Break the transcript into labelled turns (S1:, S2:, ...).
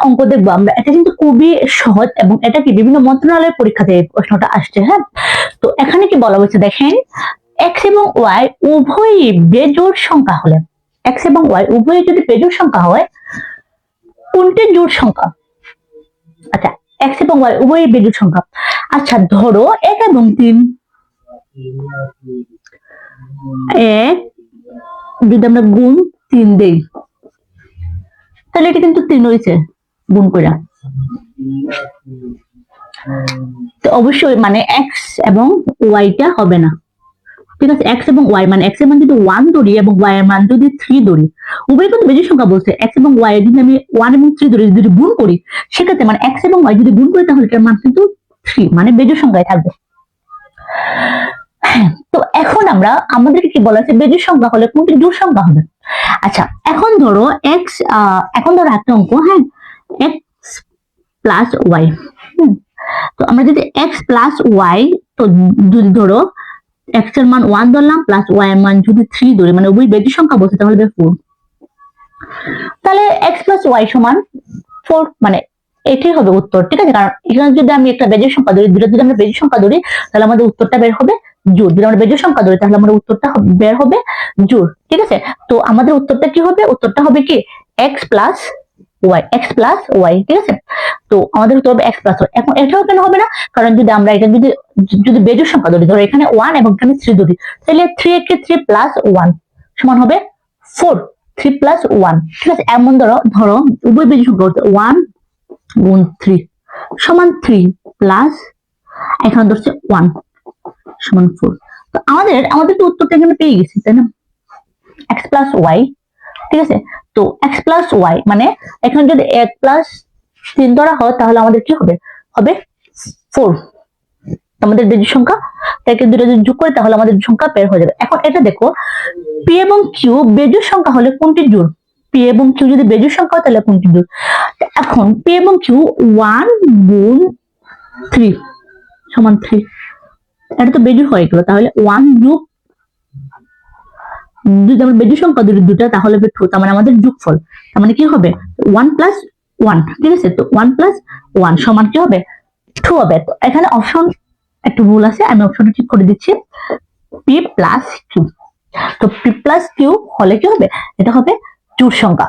S1: অঙ্ক দেখবো আমরা, এটা কিন্তু খুবই সহজ এবং এটা কি বিভিন্ন মন্ত্রণালয়ের পরীক্ষাতে এই প্রশ্নটা আসছে। হ্যাঁ, তো এখানে কি বলা হয়েছে দেখেন, এক্স এবং ওয়াই উভয়ই বেজোড় সংখ্যা হলে, এক্স এবং ওয়াই উভয়ই যদি বেজোড় সংখ্যা হয়, কোনটি জোড় সংখ্যা? আচ্ছা, এক্স এবং ওয়াই উভয়ই বেজোড় সংখ্যা। আচ্ছা ধরো 1 এবং 3, 1 যদি আমরা গুণ 3 দেই, তাহলে এটা কিন্তু 3 হয়েছে গুণ করে। তো অবশ্যই মানে এক্স এবং ওয়াইটা হবে না, ঠিক আছে? এক্স এবং ওয়াই মানে এক্স এর মান যদি 1 ধরি এবং ওয়াই এর মান যদি 3 ধরি, উভয় কিন্তু বেজোড় সংখ্যা বলছে। এক্স এবং ওয়াই যদি আমি 1 এবং 3 ধরি, যদি গুণ করি, সেক্ষেত্রে মানে এক্স এবং ওয়াই যদি গুণ করি তাহলে এটার মান কিন্তু 3, মানে বেজোড় সংখ্যায় থাকবে। তো এখন আমরা আমাদেরকে কি বলা আছে, বেজোড় সংখ্যা হলে কোনটি জোড় সংখ্যা হবে? আচ্ছা এখন ধরো এক্স, এখন ধরো একটা অঙ্ক, হ্যাঁ, এক্স প্লাস ওয়াই। তো আমরা যদি এক্স প্লাস ওয়াই, তো যদি ধরো এক্স এর মান 1 ধরলাম প্লাস ওয়াই এর মান যদি 3 ধরি, মানে উভয় বেজোড় সংখ্যা বলছে, তাহলে 4। তাহলে এক্স প্লাস ওয়াই সমান 4, মানে এটাই হবে উত্তর, ঠিক আছে? কারণ এখানে যদি আমি একটা বেজোড় সংখ্যা ধরি, দুটো যদি আমরা বেজোড় সংখ্যা ধরি, তাহলে আমাদের উত্তরটা বের হবে জোড়। যদি আমরা বেজোড় সংখ্যা ধরি তাহলে আমাদের উত্তরটা বের হবে জোড়, ঠিক আছে? তো আমাদের উত্তরটা কি হবে? উত্তরটা হবে কি x plus y, x plus y, ঠিক আছে? তো আমাদের উত্তর হবে এক্স প্লাস ওয়াই। এখন এটাও কেন হবে না? কারণ যদি আমরা এটা যদি বেজোড় সংখ্যা ধরি, ধরো এখানে 1 এবং এখানে 3 ধরি, তাহলে 3 কে 3 প্লাস 1 সমান হবে 4, 3 প্লাস 1, ঠিক আছে? এমন ধরো উভয় বেজোড় সংখ্যা হচ্ছে 1 গুণ 3 সমান 3 প্লাস এখানে ধরছে 1 সমান 4। তো আমাদের তো উত্তরটা এখানে পেয়ে গেছি, তাই না? এক্স প্লাস ওয়াই, ঠিক আছে? তো এক্স প্লাস ওয়াই মানে এখানে যদি 1 প্লাস 3 ধরা হয়, তাহলে আমাদের কি হবে? হবে 4। আমাদের বেজোড় সংখ্যা, তাকে দুটো যদি যোগ করি তাহলে আমাদের সংখ্যা বের হয়ে যাবে। এখন এটা দেখো, পি এবং কিউ বেজোড় সংখ্যা হলে কোনটি জোড়? পি এবং কিউ যদি বেজোড় সংখ্যা হয় তাহলে কোনটি জোড়? এখন পি এবং কিউ 1 গুণ 3 সমান 3, এটা তো বেজোড় হয়ে গেল। তাহলে 1 যোগ, যদি আমরা বেজোড় সংখ্যা ধরি দুটা, তাহলে 2, তার মানে আমাদের যোগফল, তার মানে কি হবে 1 প্লাস 1, ঠিক আছে? তো 1 প্লাস 1 সমান কি হবে? 2 হবে। তো এখানে অপশন একটু ভুল আছে, আমি অপশনটা ঠিক করে দিচ্ছি, পি প্লাস কিউ। তো পি প্লাস কিউ হলে কি হবে? এটা হবে জোড় সংখ্যা।